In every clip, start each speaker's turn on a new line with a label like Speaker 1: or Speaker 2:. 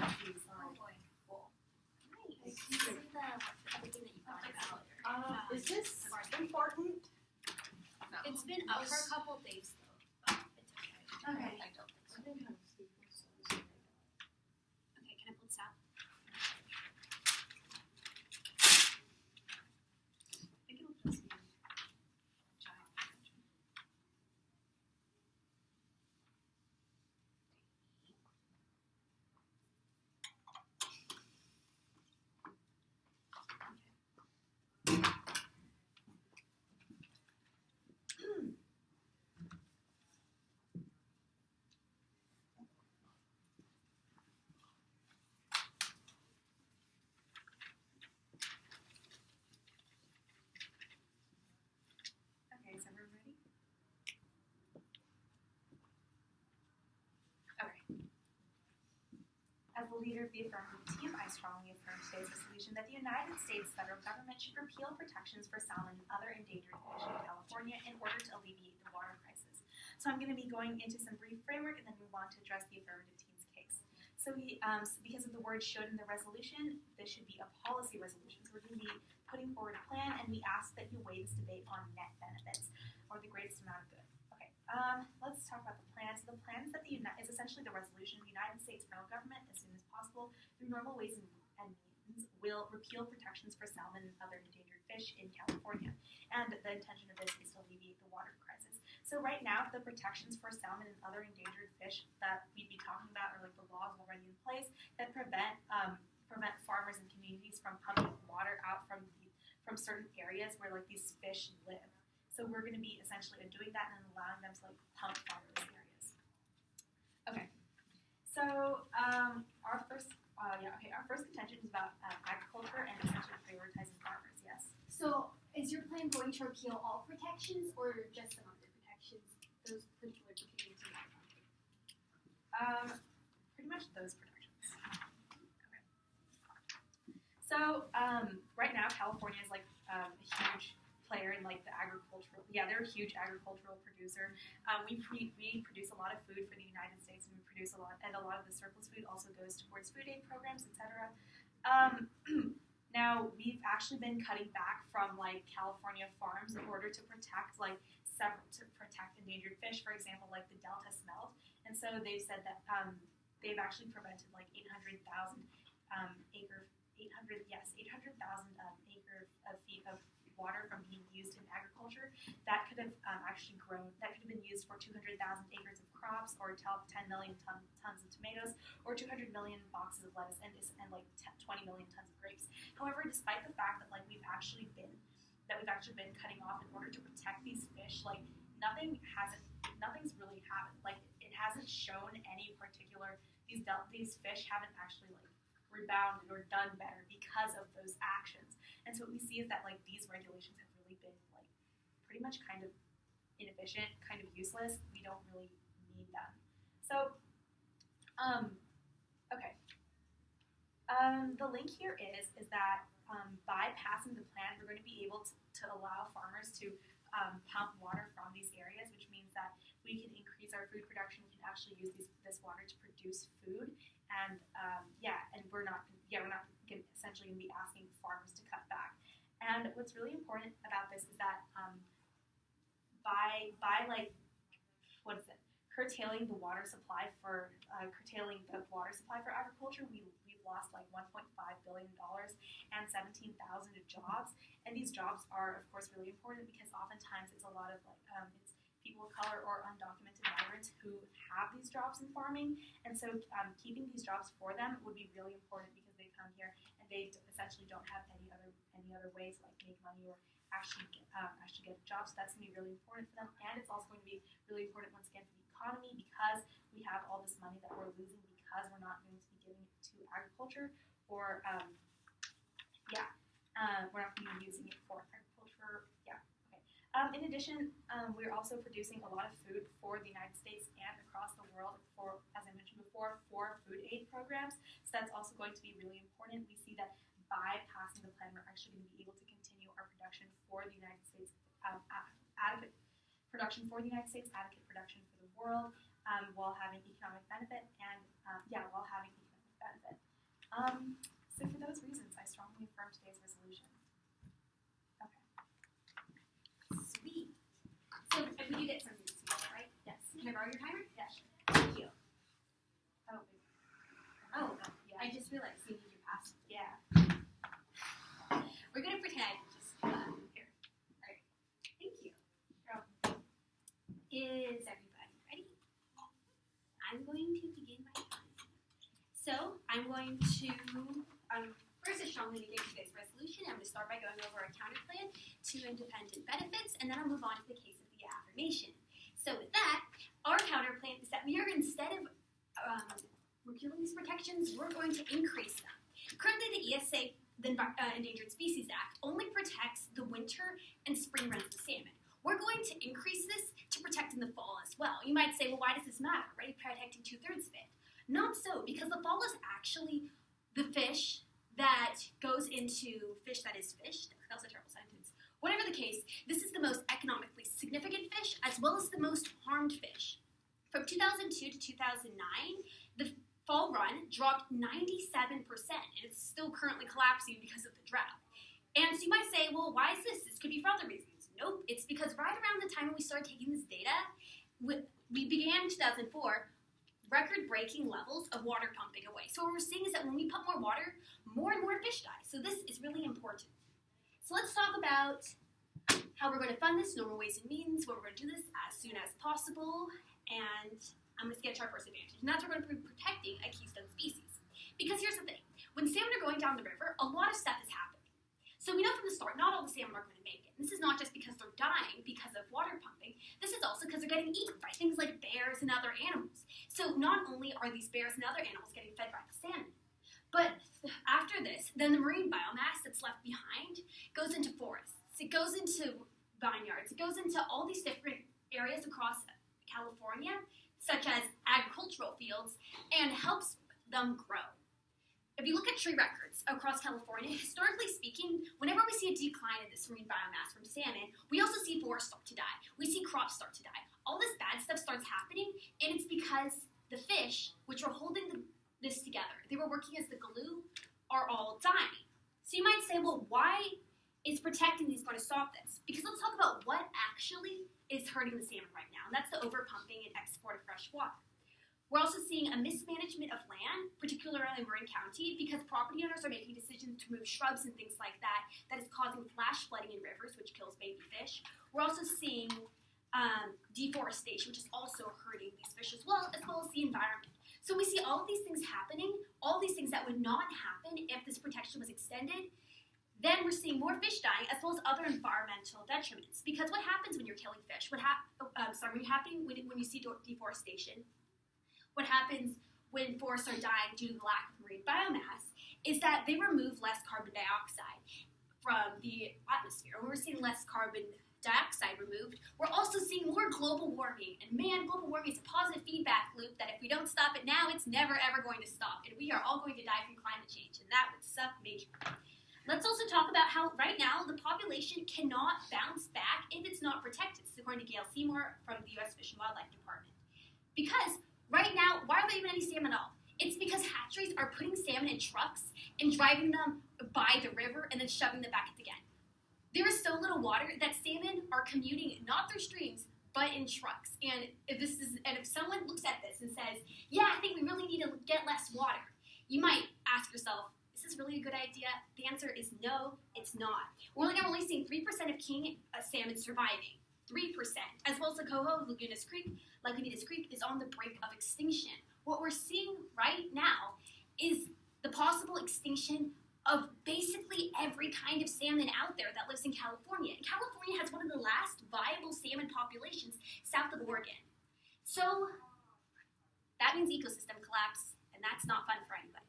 Speaker 1: Oh boy. Cool. Nice. Can you see the other thing that you found out?
Speaker 2: Is this important?
Speaker 1: No. It's been up for a couple days though, but it's okay.
Speaker 2: Okay.
Speaker 1: I don't think so. Okay, can I pull this out? I think it'll just be giant. Okay, is everyone ready? Okay. As the leader of the affirmative team, I strongly affirm today's resolution that the United States federal government should repeal protections for salmon and other endangered fish in California in order to alleviate the water crisis. So I'm going to be going into some brief framework and then move on to address the affirmative team's case. So because of the word should in the resolution, this should be a policy resolution. So we're going to be putting forward a plan, and we ask that you weigh this debate on net benefits, or the greatest amount of good. Okay, let's talk about the plan. So the plan is that is essentially the resolution. The United States federal government, as soon as possible, through normal ways and means, will repeal protections for salmon and other endangered fish in California. And the intention of this is to alleviate the water crisis. So right now, the protections for salmon and other endangered fish that we'd be talking about are like the laws already in place that prevent farmers and communities from pumping water out from certain areas where like these fish live. So we're going to be essentially doing that and allowing them to like pump from those areas. Okay. So our first contention is about agriculture and essentially prioritizing farmers. Yes.
Speaker 3: So is your plan going to repeal all protections or just some of the protections? Those particular protections?
Speaker 1: Pretty much those protections. Okay. So right now, California is like a huge player in like the agricultural. Yeah, they're a huge agricultural producer. We produce a lot of food for the United States, and we produce a lot of the surplus food also goes towards food aid programs, etc. Now we've actually been cutting back from like California farms in order to protect endangered fish, for example, like the Delta smelt. And so they've said that they've actually prevented like 800,000 acre feet of water from being used in agriculture. That could have actually grown. That could have been used for 200,000 acres of crops, or 10 million tons of tomatoes, or 200 million boxes of lettuce, and like 20 million tons of grapes. However, despite the fact that like we've actually been cutting off in order to protect these fish, like nothing's really happened. Like it hasn't shown any particular these fish haven't actually like rebounded or done better because of those actions. And so what we see is that like these regulations have really been like pretty much kind of inefficient, kind of useless. We don't really need them. So, okay. The link here is that by passing the plan, we're going to be able to allow farmers to pump water from these areas, which means that we can increase our food production. We can actually use this water to produce food, and we're not essentially going to be asking farmers to cut back. And what's really important about this is that by curtailing the water supply for agriculture, we've lost like $1.5 billion and 17,000 jobs. And these jobs are, of course, really important because oftentimes it's a lot of it's people of color or undocumented migrants who have these jobs in farming. And so keeping these jobs for them would be really important because they come here and they essentially don't have any other ways to like make money or actually get a job. So that's going to be really important for them. And it's also going to be really important once again for the economy because we have all this money that we're losing because we're not going to be giving it to agriculture or we're not going to be using it for agriculture. Yeah. Okay. In addition, we're also producing a lot of food for the United States and across the world for, as I mentioned before, for food aid programs. So that's also going to be really important. We see that by passing the plan, we're actually going to be able to continue our production for the United States, adequate production for the United States, adequate production for the world, while having economic benefit and while having economic benefit. So for those reasons, I strongly affirm today's resolution. Okay.
Speaker 3: Sweet. So we do get something to see, right?
Speaker 1: Yes.
Speaker 3: Can I borrow your timer?
Speaker 1: Yeah, sure.
Speaker 3: Thank you.
Speaker 1: Oh,
Speaker 3: Oh,
Speaker 1: yeah.
Speaker 3: I just realized you need your password.
Speaker 1: Yeah.
Speaker 3: We're gonna pretend just here. Alright. Thank you. Is everybody ready? I'm going to begin my time. So I'm going to first I strongly negate today's resolution. I'm going to start by going over a counterplan to independent benefits, and then I'll move on to the case of the affirmation. So with that, our counterplan is that we are, instead of repealing these protections, we're going to increase them. Currently, the ESA, the Endangered Species Act, only protects the winter and spring runs of salmon. We're going to increase this to protect in the fall as well. You might say, well, why does this matter, right? Protecting 2/3 of it. Not so, because the fall is actually the fish that goes into fish that is fished. That was a terrible sentence. Whatever the case, this is the most economically significant fish as well as the most harmed fish. From 2002 to 2009, the fall run dropped 97%, and it's still currently collapsing because of the drought. And so you might say, well, why is this? This could be for other reasons. Nope, it's because right around the time when we started taking this data, we began in 2004, record-breaking levels of water pumping away. So what we're seeing is that when we pump more water, more and more fish die. So this is really important. So let's talk about how we're going to fund this, normal ways and means, what we're going to do this as soon as possible, and I'm going to sketch our first advantage. And that's we're going to be protecting a keystone species. Because here's the thing. When salmon are going down the river, a lot of stuff is happening. So we know from the start, not all the salmon are going to make it. This is not just because they're dying because of water pumping. This is also because they're getting eaten by things like bears and other animals. So not only are these bears and other animals getting fed by the salmon, but after this, then the marine biomass that's left behind goes into forests. It goes into vineyards. It goes into all these different areas across California, such as agricultural fields, and helps them grow. If you look at tree records across California, historically speaking, whenever we see a decline in this marine biomass from salmon, we also see forests start to die. We see crops start to die. All this bad stuff starts happening, and it's because the fish, which were holding this together, they were working as the glue, are all dying. So you might say, well, why is protecting these going to stop this? Because let's talk about what actually is hurting the salmon right now, and that's the overpumping and export of fresh water. We're also seeing a mismanagement of land, particularly in Marin County, because property owners are making decisions to move shrubs and things like that that is causing flash flooding in rivers, which kills baby fish. We're also seeing deforestation, which is also hurting these fish as well as the environment. So we see all of these things happening, all these things that would not happen if this protection was extended. Then we're seeing more fish dying as well as other environmental detriments. Because what happens when you're killing fish? When you see deforestation? What happens when forests are dying due to the lack of marine biomass is that they remove less carbon dioxide from the atmosphere. When we're seeing less carbon dioxide removed, we're also seeing more global warming. And man, global warming is a positive feedback loop that if we don't stop it now, it's never ever going to stop. And we are all going to die from climate change, and that would suck major. Let's also talk about how right now the population cannot bounce back if it's not protected. This is according to Gail Seymour from the U.S. Fish and Wildlife Department. Because right now, why are there even any salmon at all? It's because hatcheries are putting salmon in trucks and driving them by the river and then shoving them back again. There is so little water that salmon are commuting not through streams, but in trucks. And if someone looks at this and says, yeah, I think we really need to get less water, you might ask yourself, is this really a good idea? The answer is no, it's not. We're only seeing 3% of king salmon surviving. 3%, as well as the coho, Lagunitas Creek is on the brink of extinction. What we're seeing right now is the possible extinction of basically every kind of salmon out there that lives in California. And California has one of the last viable salmon populations south of Oregon. So that means ecosystem collapse, and that's not fun for anybody.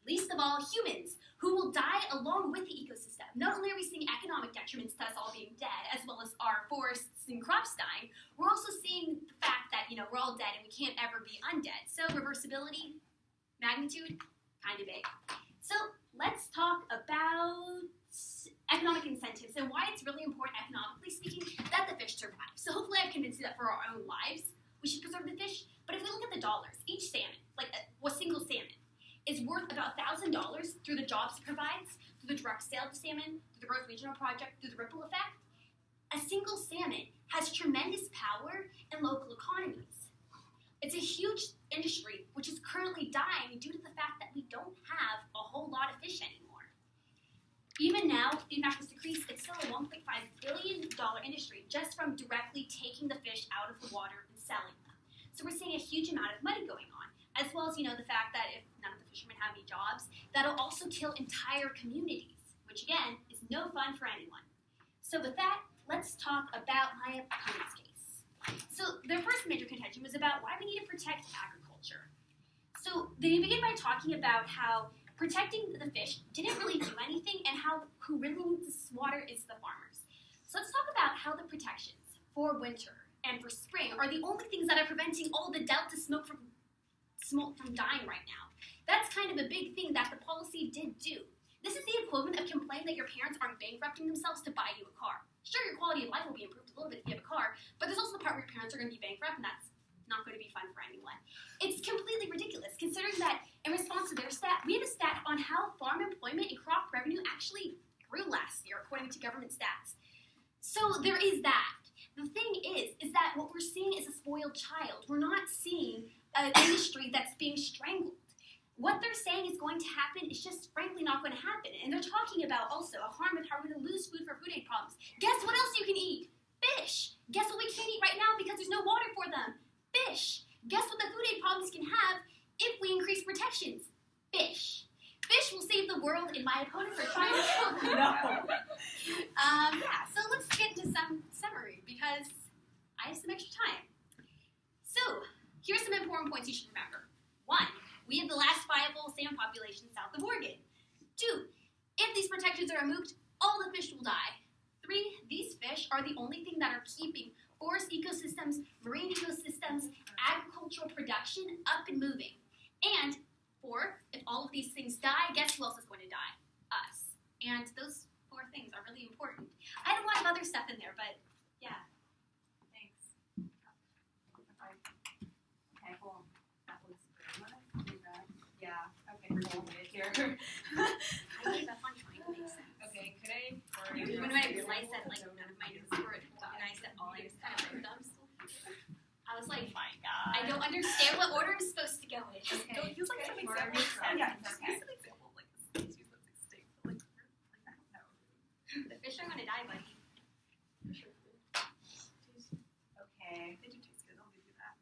Speaker 3: Least of all, humans, who will die along with the ecosystem. Not only are we seeing economic detriments to us all being dead, as well as our forests and crops dying, we're also seeing the fact that, we're all dead and we can't ever be undead. So reversibility, magnitude, kind of big. So let's talk about economic incentives and why it's really important, economically speaking, that the fish survive. So hopefully I've convinced you that for our own lives, we should preserve the fish. But if we look at the dollars, each salmon, like a single salmon, is worth about $1,000 through the jobs it provides, through the direct sale of salmon, through the Growth Regional Project, through the ripple effect. A single salmon has tremendous power in local economies. It's a huge industry which is currently dying due to the fact that we don't have a whole lot of fish anymore. Even now, the amount has decreased. It's still a $1.5 billion industry just from directly taking the fish out of the water and selling them. So we're seeing a huge amount of money going on, as well as, the fact that if none of the fishermen have any jobs, that'll also kill entire communities, which again is no fun for anyone. So with that, let's talk about my opponent's case. So their first major contention was about why we need to protect agriculture. So they begin by talking about how protecting the fish didn't really do anything and how who really needs this water is the farmers. So let's talk about how the protections for winter and for spring are the only things that are preventing all the delta smoke from dying right now. That's kind of a big thing that the policy did do. This is the equivalent of complaining that your parents aren't bankrupting themselves to buy you a car. Sure, your quality of life will be improved a little bit if you have a car, but there's also the part where your parents are going to be bankrupt, and that's not going to be fun for anyone. It's completely ridiculous, considering that in response to their stat, we have a stat on how farm employment and crop revenue actually grew last year, according to government stats. So there is that. The thing is that what we're seeing is a spoiled child. We're not seeing an industry that's being strangled. What they're saying is going to happen is just frankly not going to happen. And they're talking about also a harm of how we're going to lose food for food aid problems. Guess what else you can eat? Fish. Guess what we can't eat right now because there's no water for them? Fish. Guess what the food aid problems can have if we increase protections? Fish. Fish will save the world, and my opponents are trying to kill them. Yeah, so let's get into some summary because I have some extra time. So, here's some important points you should remember. 1, we have the last viable salmon population south of Oregon. 2, if these protections are removed, all the fish will die. 3, these fish are the only thing that are keeping forest ecosystems, marine ecosystems, agricultural production up and moving. And 4, if all of these things die, guess who else is going to die? Us. And those 4 things are really important. I had a lot of other stuff in there, but yeah.
Speaker 1: Thanks. Okay, cool. That was good. Yeah. Okay, cool. Here.
Speaker 3: I gave up on trying to make sense.
Speaker 1: Okay, could I?
Speaker 3: When I realized that like none of my notes were organized at all, I just kind of wrote them. I was like,
Speaker 1: My God.
Speaker 3: I don't understand what order I'm supposed to go in.
Speaker 1: Okay.
Speaker 4: Don't use like some
Speaker 1: Okay.
Speaker 4: examples.
Speaker 1: Yeah,
Speaker 4: Just
Speaker 1: okay.
Speaker 4: use an example of like a species that's extinct. Like I don't know.
Speaker 3: The fish are gonna die, buddy.
Speaker 1: Okay.
Speaker 4: They do taste good. I'll give you that.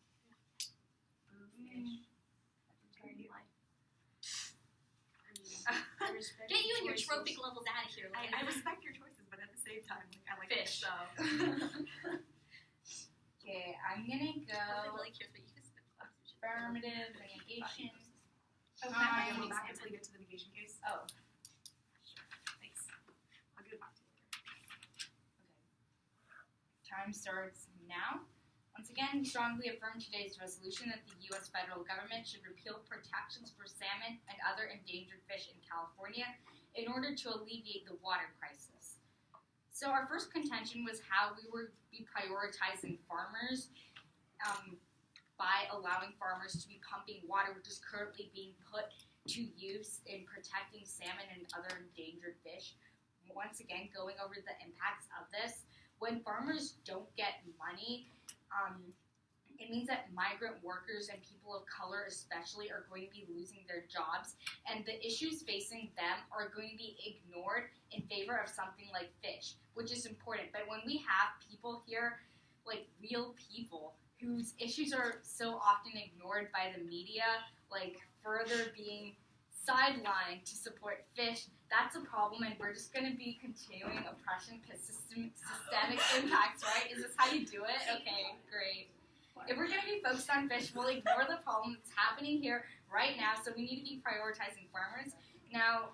Speaker 3: Get you and your trophic levels out of here.
Speaker 4: I respect your choices, but at the same time, like I like
Speaker 3: Fish.
Speaker 4: So.
Speaker 1: Okay, I'm gonna
Speaker 3: Nobody
Speaker 1: go
Speaker 3: really cares what you just spit.
Speaker 1: affirmative negation.
Speaker 4: Okay,
Speaker 1: Time.
Speaker 4: go back until you get to the negation case.
Speaker 1: Oh,
Speaker 4: Thanks. I'll give it back to you later.
Speaker 1: time starts now. Once again, we strongly affirm today's resolution that the U.S. federal government should repeal protections for salmon and other endangered fish in California in order to alleviate the water crisis. So our first contention was how we would be prioritizing farmers by allowing farmers to be pumping water, which is currently being put to use in protecting salmon and other endangered fish. Once again, going over the impacts of this, when farmers don't get money, it means that migrant workers and people of color especially are going to be losing their jobs, and the issues facing them are going to be ignored in favor of something like fish, which is important. But when we have people here, like real people, whose issues are so often ignored by the media, like further being sidelined to support fish, that's a problem, and we're just going to be continuing oppression because systemic impacts, right? Is this how you do it? Okay, great. If we're going to be focused on fish, we'll ignore the problem that's happening here right now, so we need to be prioritizing farmers. Now,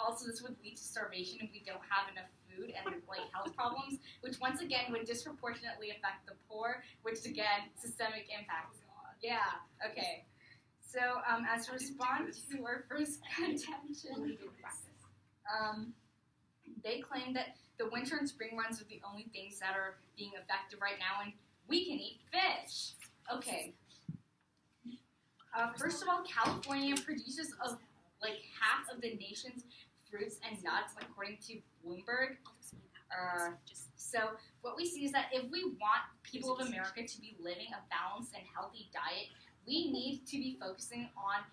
Speaker 1: also this would lead to starvation if we don't have enough food and like health problems, which once again would disproportionately affect the poor, which again, systemic impacts. Yeah, okay. So as a response to our first contention, they claim that the winter and spring runs are the only things that are being effective right now, and we can eat fish. Okay.
Speaker 5: First of all, California produces like half of the nation's fruits and nuts, according to Bloomberg. So what we see is that if we want people of America to be living a balanced and healthy diet, we need to be focusing on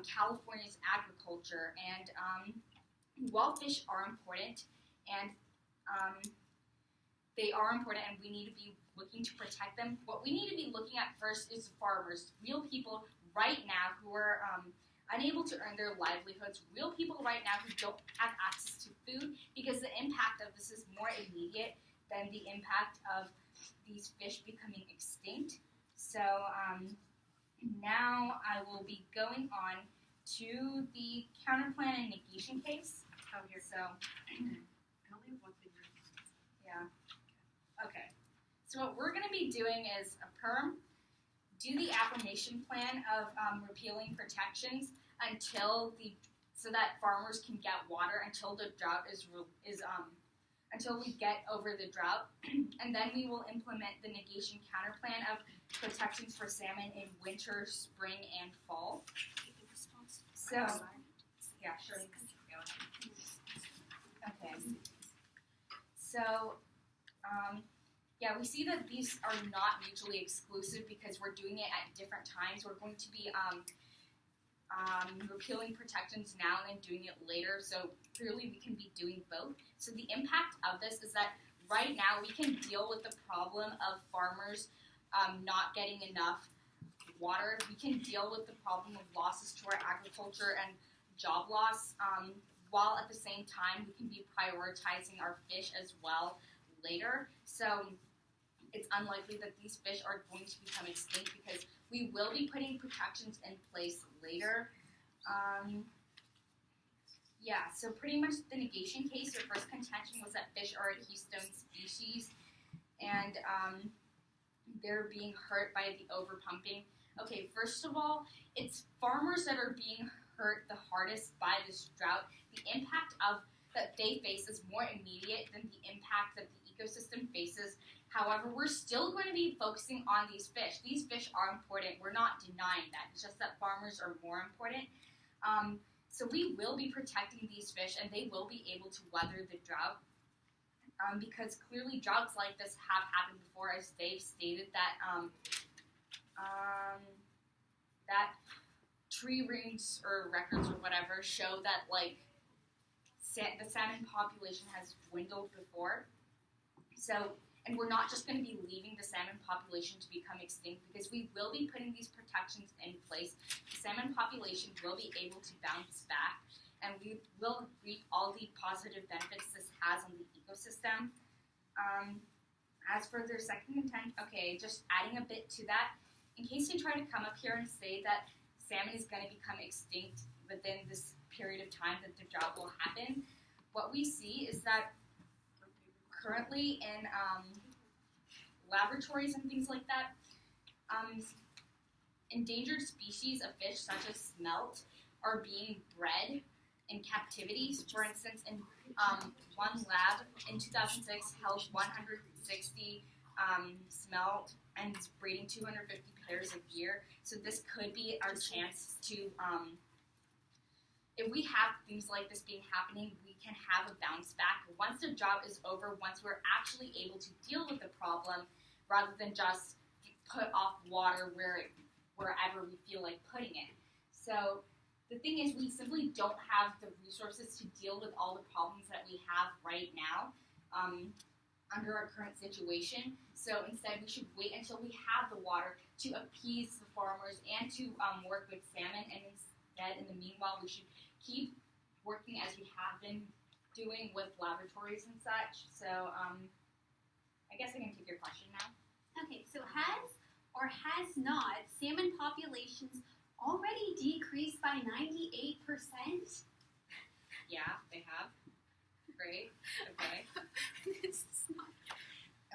Speaker 5: California's agriculture. And while fish are important, and they are important, and we need to be looking to protect them, what we need to be looking at first is farmers, real people right now who are unable to earn their livelihoods, real people right now who don't have access to food, because the impact of this is more immediate than the impact of these fish becoming extinct. So now I will be going on to the counterplan and negation case.
Speaker 4: Oh, here.
Speaker 5: So,
Speaker 4: I only have one thing.
Speaker 5: yeah. Okay. So what we're going to be doing is a perm, do the affirmation plan of repealing protections so that farmers can get water until the drought until we get over the drought, and then we will implement the negation counter plan of protections for salmon in winter, spring, and fall. So, yeah, sure. Okay. So, yeah, we see that these are not mutually exclusive because we're doing it at different times. We're going to be repealing protections now and then doing it later, so clearly we can be doing both. So the impact of this is that right now we can deal with the problem of farmers not getting enough water. We can deal with the problem of losses to our agriculture and job loss, while at the same time we can be prioritizing our fish as well later. So it's unlikely that these fish are going to become extinct because we will be putting protections in place later. Yeah, so pretty much the negation case, your first contention was that fish are a keystone species and they're being hurt by the overpumping. Okay, first of all, it's farmers that are being hurt the hardest by this drought. The impact that they face is more immediate than the impact that the ecosystem faces. However, we're still going to be focusing on these fish. These fish are important. We're not denying that. It's just that farmers are more important. So we will be protecting these fish, and they will be able to weather the drought. Because clearly droughts like this have happened before, as they've stated that that tree rings or records or whatever show that the salmon population has dwindled before. So, and we're not just going to be leaving the salmon population to become extinct because we will be putting these protections in place. The salmon population will be able to bounce back, and we will reap all the positive benefits this has on the ecosystem. As for their second intent, okay, just adding a bit to that, in case they try to come up here and say that salmon is going to become extinct within this period of time that the drought will happen, what we see is that currently in laboratories and things like that, endangered species of fish such as smelt are being bred in captivity. For instance, in one lab in 2006 held 160 smelt and is breeding 250 pairs a year. So this could be our chance to, if we have things like this being happening, we can have a bounce back. Once the drought is over, once we're actually able to deal with the problem, rather than just put off water wherever we feel like putting it. So the thing is, we simply don't have the resources to deal with all the problems that we have right now under our current situation. So instead, we should wait until we have the water to appease the farmers and to work with salmon. And instead, in the meanwhile, we should keep working as we have been doing with laboratories and such. So I guess I can take your question now.
Speaker 3: Okay, so has or has not salmon populations already decreased by 98%?
Speaker 5: Yeah, they have. Great. Okay.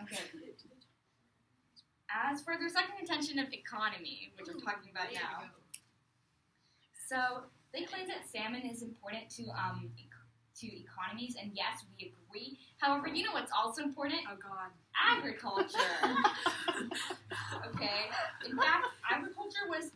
Speaker 5: Okay. As for their second intention of economy, which I'm talking about now, so they claim that salmon is important to economies, and yes, we agree. However, you know what's also important?
Speaker 4: Oh, God.
Speaker 5: Agriculture. Okay. In fact, agriculture was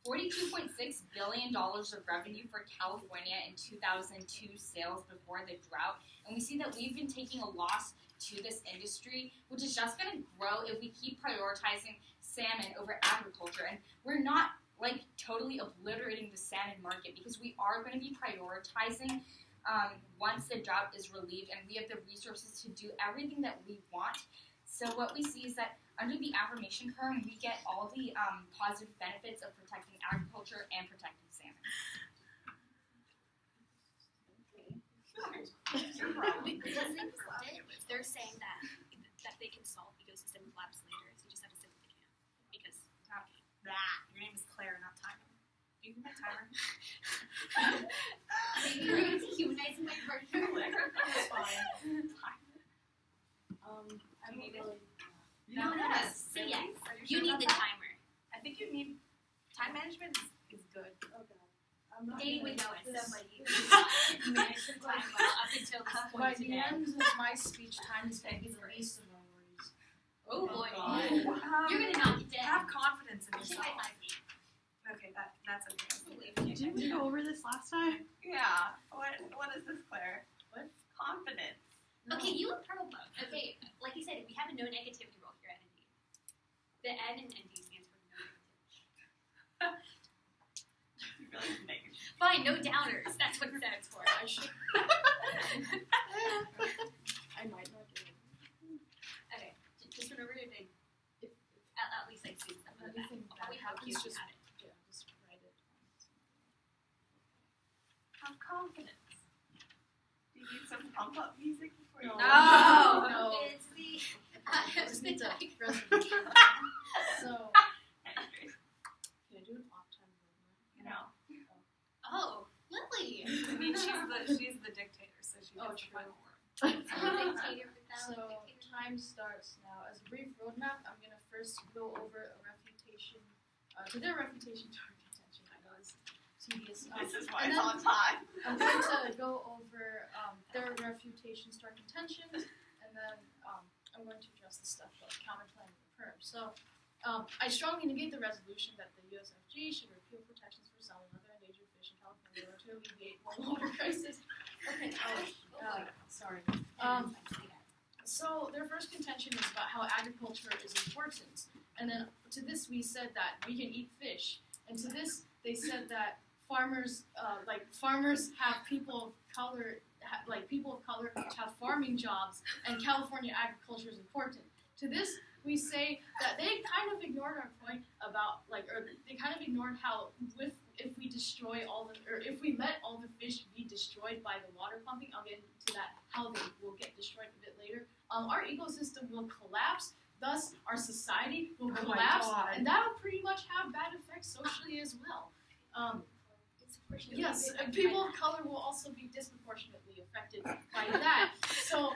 Speaker 5: $42.6 billion of revenue for California in 2002 sales before the drought. And we see that we've been taking a loss to this industry, which is just going to grow if we keep prioritizing salmon over agriculture. And we're not totally obliterating the salmon market, because we are going to be prioritizing once the drought is relieved and we have the resources to do everything that we want. So what we see is that under the affirmation term, we get all the positive benefits of protecting agriculture and protecting salmon.
Speaker 3: They're saying that they can solve ecosystem collapse later, so you just have to say that they can. Because
Speaker 1: Your name is Claire, not Timer. Do you need my timer?
Speaker 3: maybe we're going to humanize my partner.
Speaker 4: That's fine. I don't really.
Speaker 3: No. Say yes.
Speaker 1: Are
Speaker 3: You
Speaker 1: sure
Speaker 3: need
Speaker 1: about
Speaker 3: the
Speaker 1: that?
Speaker 3: timer.
Speaker 1: I think you need time management is good.
Speaker 4: Okay. I'm not
Speaker 3: Daeny
Speaker 4: gonna-
Speaker 3: would know it.
Speaker 4: this-
Speaker 3: Somebody managed her time well up until this
Speaker 4: By
Speaker 3: point
Speaker 4: the
Speaker 3: today.
Speaker 4: end of my speech time is going to be the least of my worries.
Speaker 3: Oh boy.
Speaker 4: God.
Speaker 3: You're going to knock it down.
Speaker 1: Have confidence in
Speaker 3: I should
Speaker 1: yourself.
Speaker 3: high five you.
Speaker 1: Okay, that's okay.
Speaker 6: Didn't we go over this last time?
Speaker 2: Yeah. What is this, Claire?
Speaker 4: What?
Speaker 2: Confidence.
Speaker 3: Okay, you and Pearl both. Okay, like you said, we have a no negativity rule here at ND. The N in ND stands for no negativity.
Speaker 2: You really make it.
Speaker 3: Fine, no downers. That's what it stands for.
Speaker 4: I should. I might not get it.
Speaker 3: Okay, just remember your name. At least like see stuff like that.
Speaker 4: Anything
Speaker 3: Oh, we
Speaker 4: bad
Speaker 3: have
Speaker 4: happens,
Speaker 3: you
Speaker 4: just
Speaker 3: at it.
Speaker 4: yeah, just write it.
Speaker 2: Have confidence. Do you need some pump up music before you?
Speaker 4: No.
Speaker 3: No.
Speaker 4: No.
Speaker 3: It's the.
Speaker 4: I just need to resolution. So,
Speaker 2: Anyways,
Speaker 4: can I do an off-time movement?
Speaker 2: no.
Speaker 3: Oh, Lily.
Speaker 1: I mean, she's the dictator, so she
Speaker 4: Oh,
Speaker 1: gets the
Speaker 4: true.
Speaker 1: final word.
Speaker 3: Dictator without
Speaker 4: So,
Speaker 3: dictator.
Speaker 4: time starts now. As a brief roadmap, I'm going to first go over a refutation, to their refutation to our contention. I know it's tedious.
Speaker 2: This is why
Speaker 4: and
Speaker 2: it's
Speaker 4: then
Speaker 2: on time.
Speaker 4: I'm going to go over their refutations to our contention, and then I'm going to address the stuff about counterplan and the perm. So, I strongly negate the resolution that the USFG should repeal protections for salmon and other endangered fish in California in order to alleviate world water crisis. Okay, sorry. So their first contention is about how agriculture is important, and then to this we said that we can eat fish, and to this they said that farmers have people of color, have farming jobs, and California agriculture is important. To this we say that they kind of ignored our point about they kind of ignored how if we destroy if we let all the fish be destroyed by the water pumping, I'll get into that, how they will get destroyed a bit later. Our ecosystem will collapse, thus our society will
Speaker 1: Oh my
Speaker 4: collapse,
Speaker 1: God.
Speaker 4: and that will pretty much have bad effects socially as well. Yes, people of color will also be disproportionately affected by that. So,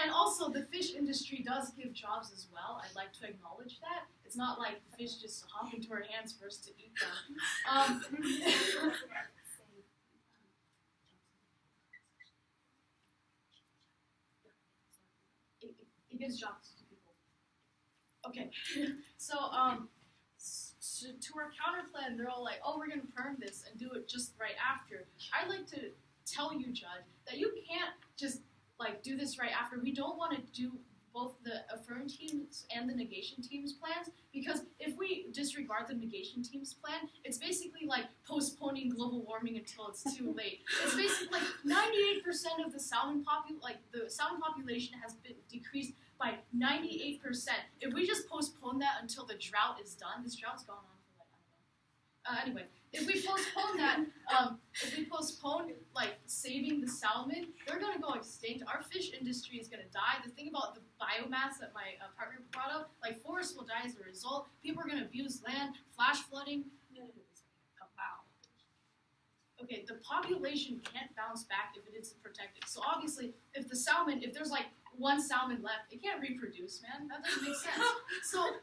Speaker 4: and also the fish industry does give jobs as well. I'd like to acknowledge that. It's not like the fish just hop into our hands for us to eat them. It gives jobs to people. Okay, so to our counter plan, they're all like, "Oh, we're gonna perm this and do it just right after." I'd like to tell you, Judge, that you can't just do this right after. We don't want to do both the affirm teams and the negation teams plans, because if we disregard the negation teams plan, it's basically like postponing global warming until it's too late. It's basically 98% of the salmon population has been decreased by 98%. If we just postpone that until the drought is done, this drought's gone on for I don't know. Anyway, if we postpone that, saving the salmon, they're gonna go extinct. Our fish industry is gonna die. The thing about the biomass that my partner brought up, forests will die as a result. People are gonna abuse land, flash flooding. Wow. Okay, the population can't bounce back if it isn't protected. So obviously, if there's one salmon left, it can't reproduce, man. That doesn't make sense. So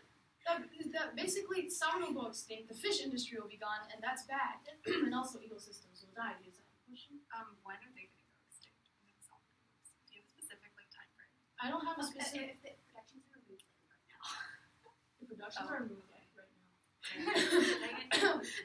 Speaker 4: that basically salmon will go extinct, the fish industry will be gone, and that's bad. And also ecosystems will die. Is that a question?
Speaker 1: When are they going to go extinct? When are the salmon going to go extinct? Do you have a specific time frame?
Speaker 4: I don't have a specific.
Speaker 3: If the productions are removed right now.
Speaker 4: The productions are moved right now.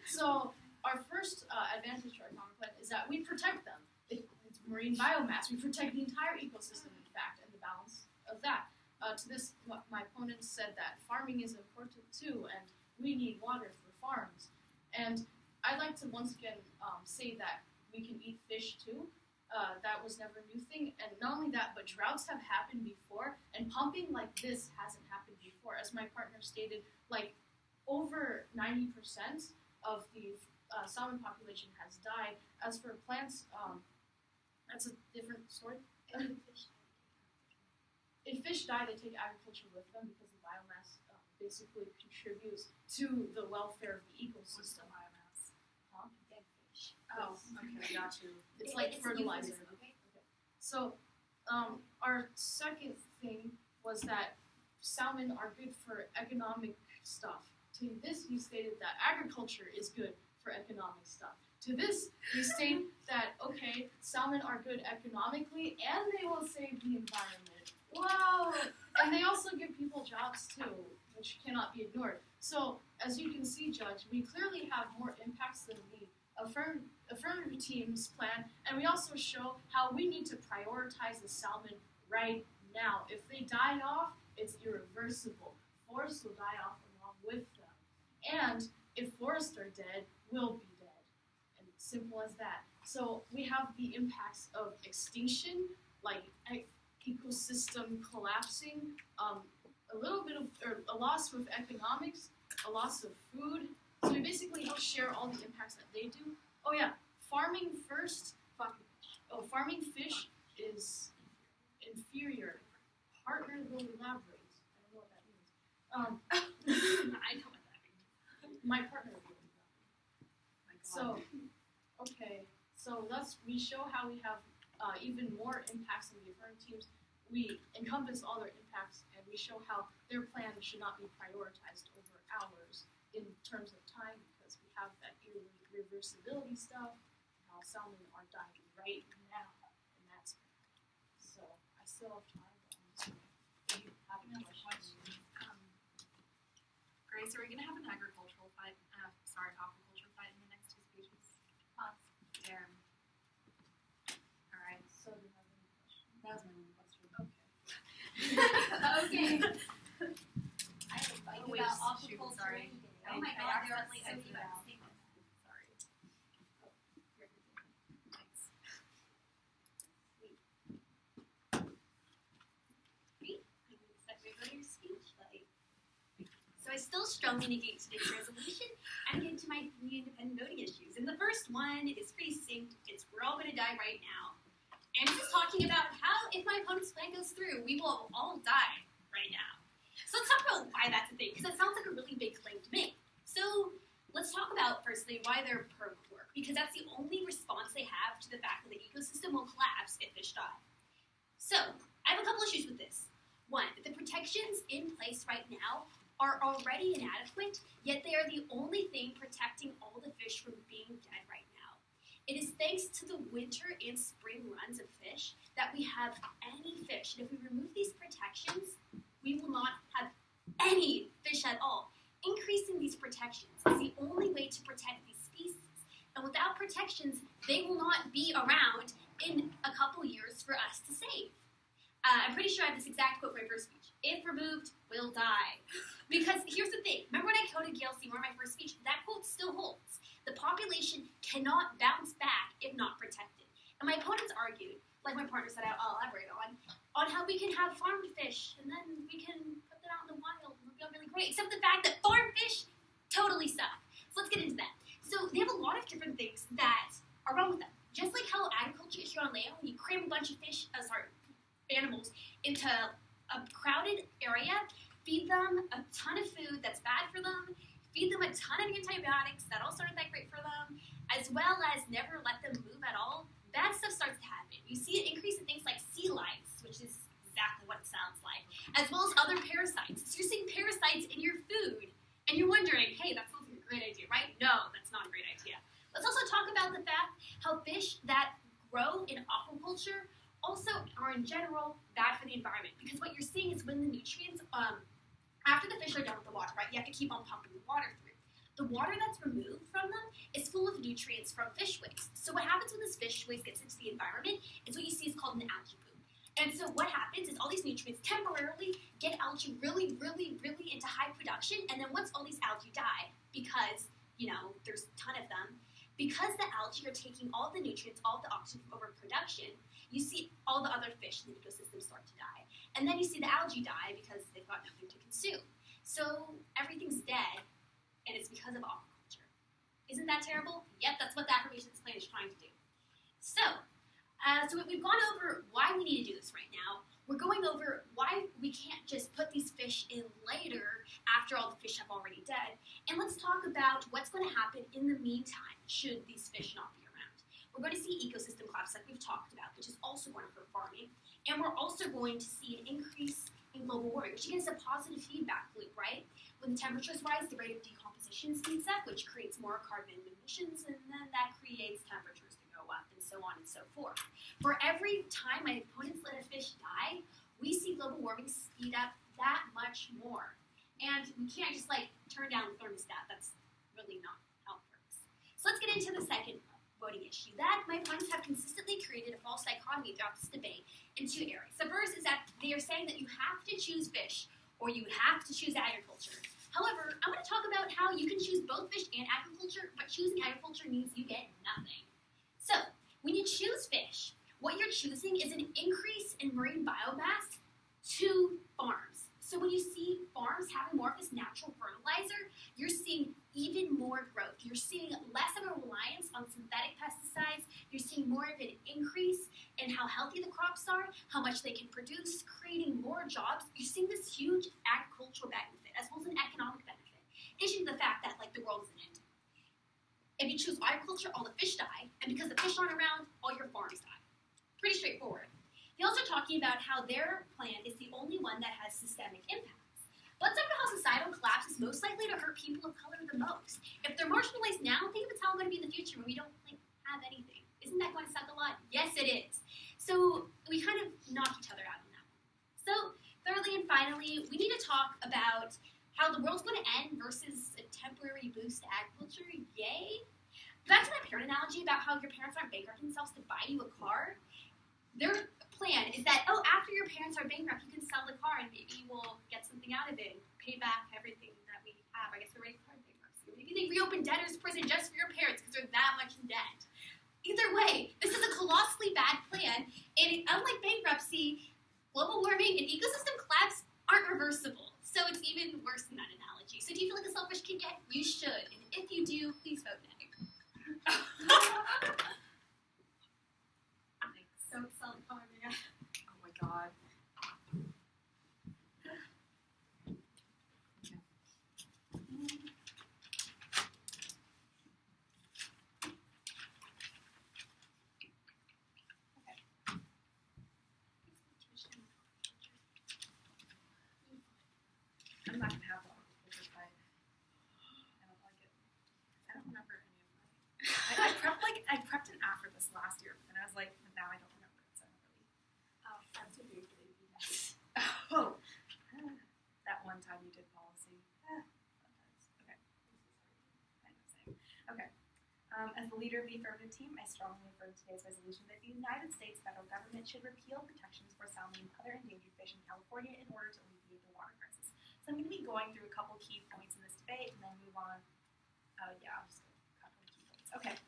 Speaker 4: So our first advantage to our counter plan is that we protect them. It's marine biomass. We protect the entire ecosystem, in fact, and the balance of that. To this, my opponent said that farming is important too, and we need water for farms. And I'd like to once again say that we can eat fish too. That was never a new thing. And not only that, but droughts have happened before, and pumping like this hasn't happened before. As my partner stated, like over 90% of the salmon population has died. As for plants, that's a different story. If fish die, they take agriculture with them because the biomass basically contributes to the welfare of the ecosystem.
Speaker 1: Biomass.
Speaker 4: Huh?
Speaker 3: Dead fish.
Speaker 1: Oh, okay, got you.
Speaker 4: It's like
Speaker 3: It's
Speaker 4: fertilizer.
Speaker 3: euphemism, okay?
Speaker 4: So, our second thing was that salmon are good for economic stuff. To this, you stated that agriculture is good for economic stuff. To this, you state that, okay, salmon are good economically and they will save the environment. Wow! And they also give people jobs too, which cannot be ignored. So, as you can see, Judge, we clearly have more impacts than the affirmative team's plan, and we also show how we need to prioritize the salmon right now. If they die off, it's irreversible. Forests will die off along with them. And if forests are dead, we'll be dead. And simple as that. So we have the impacts of extinction, like ecosystem collapsing, a little bit of a loss with economics, a loss of food. So we basically share all the impacts that they do. Oh yeah, farming first. Farming fish is inferior. Partner will elaborate. I don't know what that means.
Speaker 3: I know what that means.
Speaker 4: My partner will elaborate.
Speaker 1: My God.
Speaker 4: So, okay. So we show how we have even more impacts than the affirmative teams. We encompass all their impacts, and we show how their plan should not be prioritized over ours in terms of time, because we have that irreversibility stuff, how salmon are dying right now, and that's so. I still have time. But if you have a question.
Speaker 1: Grace, are we going to have an agricultural fight? Aquaculture fight in the next two speeches?
Speaker 3: Pause.
Speaker 1: Damn. All right.
Speaker 4: So do you have any questions?
Speaker 1: That was my only question.
Speaker 3: Okay. I will fight
Speaker 1: Oh, wait,
Speaker 3: about
Speaker 1: shoot,
Speaker 3: aquaculture
Speaker 1: sorry.
Speaker 3: any day.
Speaker 1: I
Speaker 3: Oh my
Speaker 1: accidentally
Speaker 3: God, there are so
Speaker 1: said
Speaker 3: many
Speaker 1: that.
Speaker 3: bad statements.
Speaker 1: Sorry. Thanks.
Speaker 3: So I still strongly negate today's resolution and get into my three independent voting issues. And the first one is pretty succinct. It's we're all going to die right now. And this is talking about how if my opponent's plan goes through, we will all die right now. So let's talk about why that's a thing, because that sounds like a really big claim to make. So let's talk about, firstly, why their perm would work, because that's the only response they have to the fact that the ecosystem will collapse if fish die. So I have a couple issues with this. One, the protections in place right now are already inadequate, yet they are the only thing protecting all the fish from being dead right now. It is thanks to the winter and spring runs of fish that we have any fish. And if we remove these protections, we will not have any fish at all. Increasing these protections is the only way to protect these species. And without protections, they will not be around in a couple years for us to save. I'm pretty sure I have this exact quote from my first speech. If removed, we'll die. Because here's the thing. Remember when I quoted Gail Seymour in my first speech? That quote still holds. The population cannot bounce back if not protected. And my opponents argued, like my partner said I'll elaborate on how we can have farmed fish and then we can put that out in the wild and it'll be all really great. Except the fact that farmed fish totally suck. So let's get into that. So they have a lot of different things that are wrong with them. Just like how agriculture is here on land, when you cram a bunch of animals into a crowded area, feed them a ton of food that's bad for them, feed them a ton of antibiotics that also aren't that great for them, as well as never let them move at all, bad stuff starts to happen. You see an increase in things like sea lice, which is exactly what it sounds like, as well as other parasites. So you're seeing parasites in your food, and you're wondering, hey, that sounds like a great idea, right? No, that's not a great idea. Let's also talk about the fact how fish that grow in aquaculture also are in general bad for the environment, because what you're seeing is when the nutrients, after the fish are done with the water, right, you have to keep on pumping the water through. the water that's removed from them is full of nutrients from fish waste. So what happens when this fish waste gets into the environment is what you see is called an algae bloom. And so what happens is all these nutrients temporarily get algae really, really, really into high production, and then once all these algae die, because, there's a ton of them, because the algae are taking all the nutrients, all the oxygen from overproduction, you see all the other fish in the ecosystem start to die. And then you see the algae die because they've got nothing to consume. So everything's dead, and it's because of aquaculture. Isn't that terrible? Yep, that's what the affirmations plan is trying to do. So we've gone over why we need to do this right now. We're going over why we can't just put these fish in later after all the fish have already died. And let's talk about what's going to happen in the meantime should these fish not be around. We're going to see ecosystem collapse like we've talked about, which is also going to hurt farming. And we're also going to see an increase in global warming, which again is a positive feedback loop, right? When the temperatures rise, the rate of decomposition speeds up, which creates more carbon emissions, and then that creates temperatures to go up, and so on and so forth. For every time my opponents let a fish die, we see global warming speed up that much more. And we can't just turn down the thermostat. That's really not how it works. So let's get into the second voting issue. That my opponents have consistently created a false dichotomy throughout this debate in two areas. The first is that they are saying that you have to choose fish or you have to choose agriculture. However, I'm going to talk about how you can choose both fish and agriculture, but choosing agriculture means you get nothing. So, when you choose fish, what you're choosing is an increase in marine biomass to farms. So when you see farms having more of this natural fertilizer, you're seeing even more growth. You're seeing less of a reliance on synthetic pesticides. You're seeing more of an increase in how healthy the crops are, how much they can produce, creating more jobs. You're seeing this huge agricultural benefit as well as an economic benefit. In addition to the fact that the world isn't ending. If you choose agriculture, all the fish die, and because the fish aren't around, all your farms die. Pretty straightforward. They're also talking about how their plan is the only one that has systemic impacts. Let's talk about how societal collapse is most likely to hurt people of color the most. If they're marginalized now, think of it's how it's going to be in the future when we don't have anything. Isn't that going to suck a lot? Yes, it is. So we kind of knock each other out on that one. So thirdly and finally, we need to talk about how the world's going to end versus a temporary boost to agriculture. Yay! Back to my parent analogy about how your parents aren't bankrupting themselves to buy you a car. Their plan is that, after your parents are bankrupt, you can sell the car and maybe we'll get something out of it, pay back everything that we have. I guess we're ready for bankruptcy. Maybe they reopen debtor's prison just for your parents because they're that much in debt. Either way, this is a colossally bad plan, and unlike bankruptcy, global warming and ecosystem collapse aren't reversible. So it's even worse than that analogy. So do you feel like a selfish kid yet? You should. And if you do, please vote nay.
Speaker 2: Don't sell the car, man.
Speaker 6: Oh my god.
Speaker 1: I'm not gonna have one because I don't like it. I don't remember any of my. I prepped an app for this last year, and I was like, now I don't remember it, so I don't really.
Speaker 2: Oh, that's what you're doing.
Speaker 1: Oh, that one time you did policy. Sometimes. Okay. I know, same. Okay. As the leader of the affirmative team, I strongly affirm today's resolution that the United States federal government should repeal protections for salmon and other endangered fish in California in order to alleviate the water crisis. So I'm going to be going through a couple key points in this debate and then move on. I'll just go a couple of key points. Okay.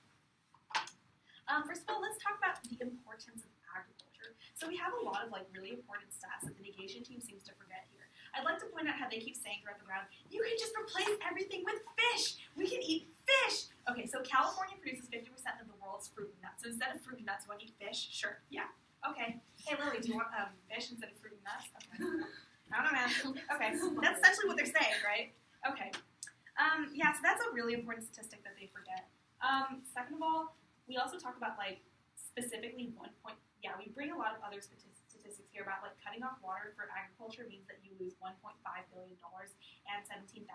Speaker 1: First of all, let's talk about the importance of agriculture. So we have a lot of really important stats that the negation team seems to forget here. I'd like to point out how they keep saying throughout the round, you can just replace everything with fish. We can eat fish. Okay, so California produces 50% of the world's fruit and nuts. So instead of fruit and nuts, you want to eat fish? Sure. Yeah. Okay. Hey, Lily, do you want fish instead of fruit and nuts? Okay. I don't know, man. Okay, that's essentially what they're saying, right? Okay. So that's a really important statistic that they forget. Second of all, we also talk about specifically we bring a lot of other statistics here about cutting off water for agriculture means that you lose $1.5 billion and 17,000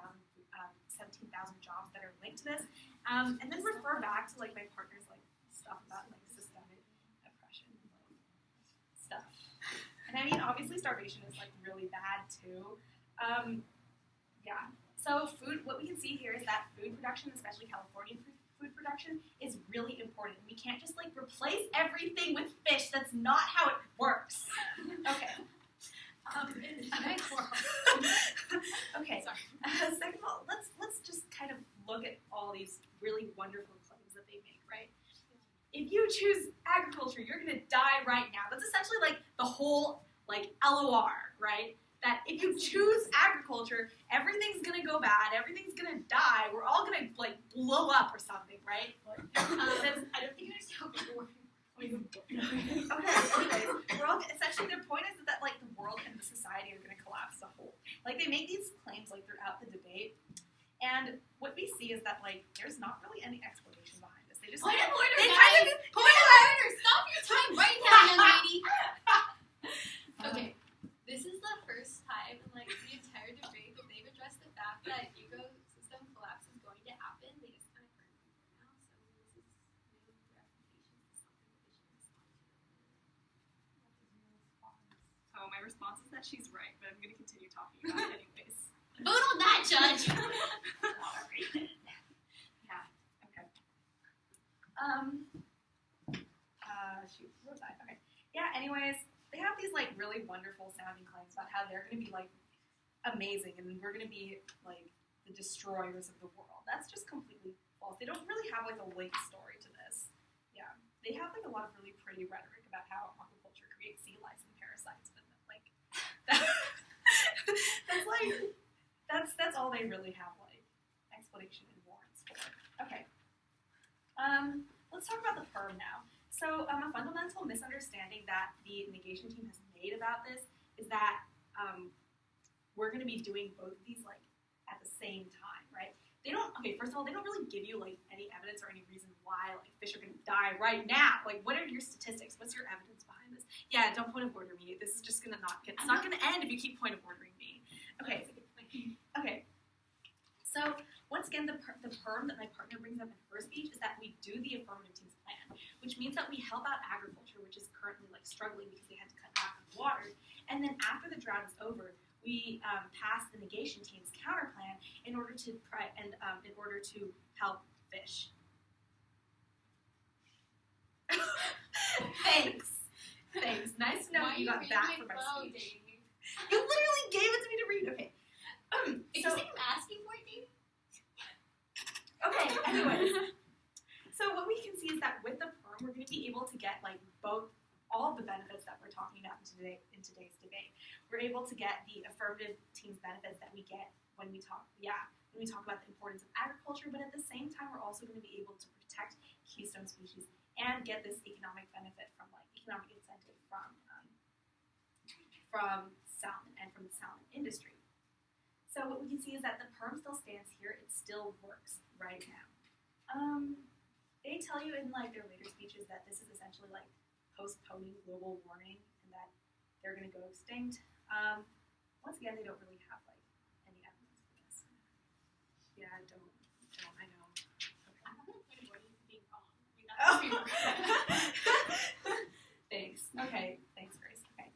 Speaker 1: jobs that are linked to this. And then refer back to my partner's stuff about systemic oppression stuff. And I mean obviously starvation is really bad too. So what we can see here is that food production, especially California food production, is really important. We can't just like replace everything with fish. That's not how it works. Okay. Okay.
Speaker 4: Sorry.
Speaker 1: Second of all, let's just kind of look at all these really wonderful claims that they make, right? If you choose agriculture, you're gonna die right now. That's essentially like the whole like LOR, right? That if you choose agriculture, everything's gonna go bad, everything's gonna die, we're all gonna like blow up or something, right?
Speaker 3: I don't think you understand what you're working.
Speaker 1: Okay, anyways, we're all essentially their point is that like the world and the society are gonna collapse as a whole. Like they make these claims like throughout the debate, and what we see is that like there's not really any explanation behind this. They just
Speaker 3: Point of order,
Speaker 1: they
Speaker 3: guys! Point of order! Stop your time right now, young lady!
Speaker 2: Okay, this is the first time in like the entire debate that they've addressed the fact that ecosystem collapse is going to happen. They just kind of heard it now, so this is new refutation of something that they should respond to.
Speaker 6: Oh, my response is that she's right, but I'm going to continue talking about it anyways.
Speaker 3: Vote on that, Judge!
Speaker 1: Yeah. Okay. Shoot, where was I? Okay. Yeah. Anyways, they have these like really wonderful sounding claims about how they're going to be like amazing and we're going to be like the destroyers of the world. That's just completely false. They don't really have like a link story to this. Yeah. They have like a lot of really pretty rhetoric about how aquaculture creates sea lice and parasites, but like that's like that's all they really have like explanation and warrants for. Okay. Let's talk about the perm now. So a fundamental misunderstanding that the negation team has made about this is that we're going to be doing both of these like at the same time, right? They don't. Okay, first of all, they don't really give you like any evidence or any reason why like fish are going to die right now. Like, what are your statistics? What's your evidence behind this? Yeah, don't point of order me. This is just going to not get. It's not going to end if you keep point of ordering me. Okay. Okay. So once again, the perm that my partner brings up in her speech is that we do the affirmative team's plan, which means that we help out agriculture, which is currently like struggling because they had to cut back on water. And then after the drought is over, we pass the negation team's counter plan in order to help fish. Thanks. Nice to know you got that for my speech. You literally gave it to me to read. Okay.
Speaker 3: Is
Speaker 1: So,
Speaker 3: this thing I'm asking for, Daeny?
Speaker 1: okay, anyways. So what we can see is that with the perm, we're going to be able to get like all of the benefits that we're talking about in today's debate. We're able to get the affirmative team's benefits that we get when we talk about the importance of agriculture, but at the same time, we're also going to be able to protect keystone species and get this economic benefit from like economic incentive from salmon and from the salmon industry. So what we can see is that the perm still stands here. It still works right now. They tell you in like their later speeches that this is essentially like postponing global warming and that they're going to go extinct. Once again, they don't really have like any evidence for this. Yeah, I know.
Speaker 3: I'm not going to point of order you being wrong.
Speaker 1: Thanks. Okay. Thanks, Grace. Okay.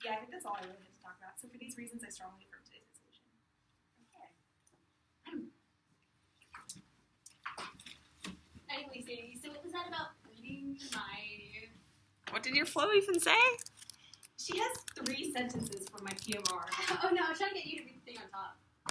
Speaker 1: Yeah, I think that's all I really had to talk about. So for these reasons, I strongly affirm today's resolution. Okay.
Speaker 3: Anyways, Daeny, so what was that about reading my...
Speaker 6: What did your flow even say?
Speaker 1: She has 3 sentences from my PMR.
Speaker 3: Oh no, I was trying to get you to read the thing on top.